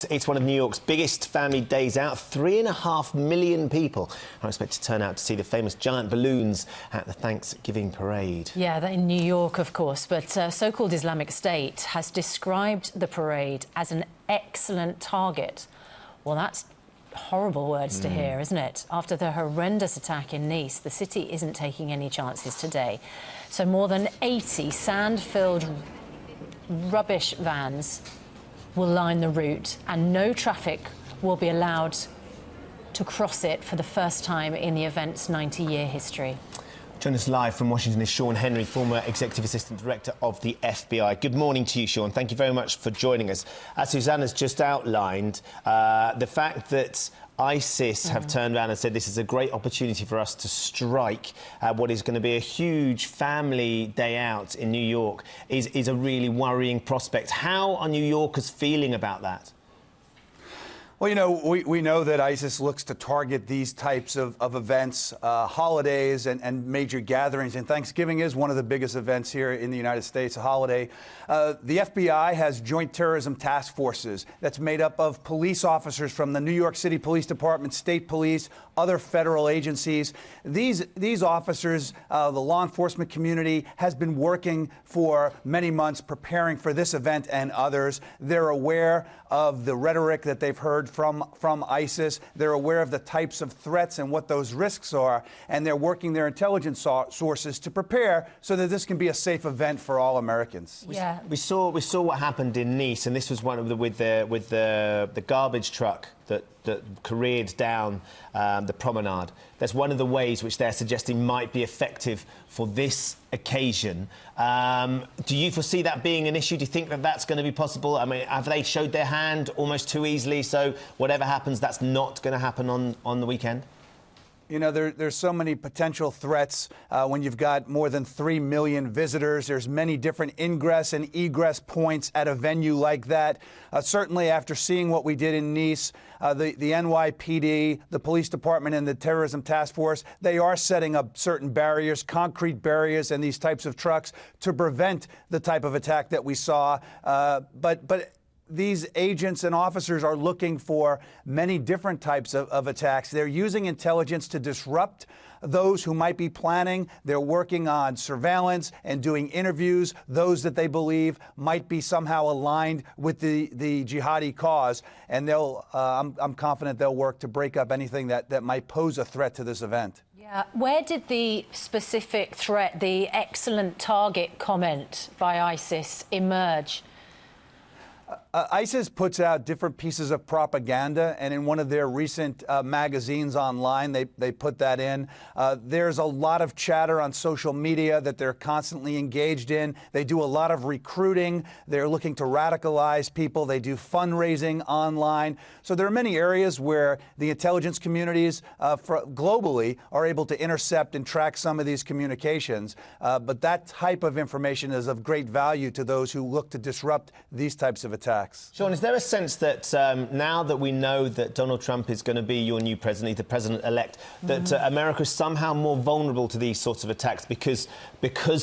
It's one of New York's biggest family days out. 3.5 million people are expected to turn out to see the famous giant balloons at the Thanksgiving parade. Yeah, that in New York, of course. But so-called Islamic State has described the parade as an excellent target. Well, that's horrible words to hear, isn't it? After the horrendous attack in Nice, the city isn't taking any chances today. So more than 80 sand-filled rubbish vans will line the route, and no traffic will be allowed to cross it for the first time in the event's 90-year history. Joining us live from Washington is Sean Henry, former Executive Assistant Director of the FBI. Good morning to you, Sean. Thank you very much for joining us. As Susanna's just outlined, the fact that ISIS have turned around and said this is a great opportunity for us to strike what is going to be a huge family day out in New York is a really worrying prospect. How are New Yorkers feeling about that? Well, you know, we know that ISIS looks to target these types of events, holidays and major gatherings, and Thanksgiving is one of the biggest events here in the United States, a holiday. The FBI has joint terrorism task forces that's made up of police officers from the New York City Police Department, state police, other federal agencies. These officers, the law enforcement community, has been working for many months preparing for this event and others. They're aware of the rhetoric that they've heard from ISIS. They're aware of the types of threats and what those risks are, and they're working their intelligence sources to prepare so that this can be a safe event for all Americans. Yeah. We saw what happened in Nice, and this was one of with the garbage truck that careered down the promenade. That's one of the ways which they're suggesting might be effective for this occasion. Do you foresee that being an issue? Do you think that that's going to be possible? I mean, have they showed their hand almost too easily, so whatever happens, that's not going to happen on the weekend? You know, there's so many potential threats when you've got more than 3 million visitors. There's many different ingress and egress points at a venue like that. Certainly after seeing what we did in Nice, the NYPD, the police department and the terrorism task force, they are setting up certain barriers, concrete barriers and these types of trucks to prevent the type of attack that we saw. But these agents and officers are looking for many different types of attacks. They're using intelligence to disrupt those who might be planning. They're working on surveillance and doing interviews, those that they believe might be somehow aligned with the jihadi cause. And I'm confident they'll work to break up anything that might pose a threat to this event. Yeah. Where did the specific threat, the excellent target comment by ISIS emerge? ISIS puts out different pieces of propaganda, and in one of their recent magazines online, they put that in. There's a lot of chatter on social media that they're constantly engaged in. They do a lot of recruiting. They're looking to radicalize people. They do fundraising online. So there are many areas where the intelligence communities globally are able to intercept and track some of these communications. But that type of information is of great value to those who look to disrupt these types of attacks. Sean, is there a sense that now that we know that Donald Trump is going to be your new president, the president-elect, that America is somehow more vulnerable to these sorts of attacks because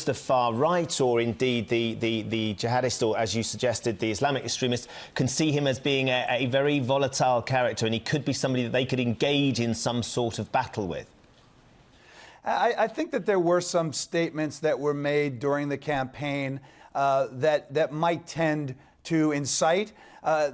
the far right, or indeed the jihadist, or as you suggested, the Islamic extremists, can see him as being a very volatile character, and he could be somebody that they could engage in some sort of battle with? I think that there were some statements that were made during the campaign that might tend to incite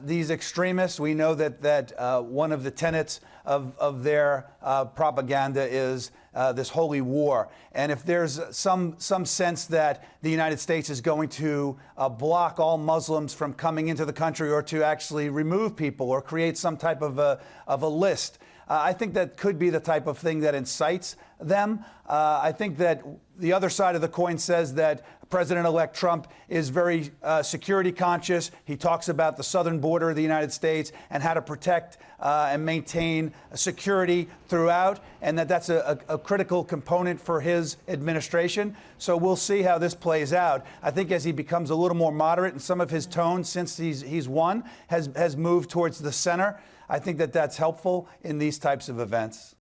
these extremists. We know that one of the tenets of their propaganda is this holy war. And if there's some sense that the United States is going to block all Muslims from coming into the country, or to actually remove people or create some type of a list, I think that could be the type of thing that incites them. I think that the other side of the coin says that President-elect Trump is very security conscious. He talks about the southern border of the United States and how to protect and maintain security throughout, and that's a critical component for his administration. So we'll see how this plays out. I think as he becomes a little more moderate, and some of his tone since he's won has moved towards the center, I think that that's helpful in these types of events.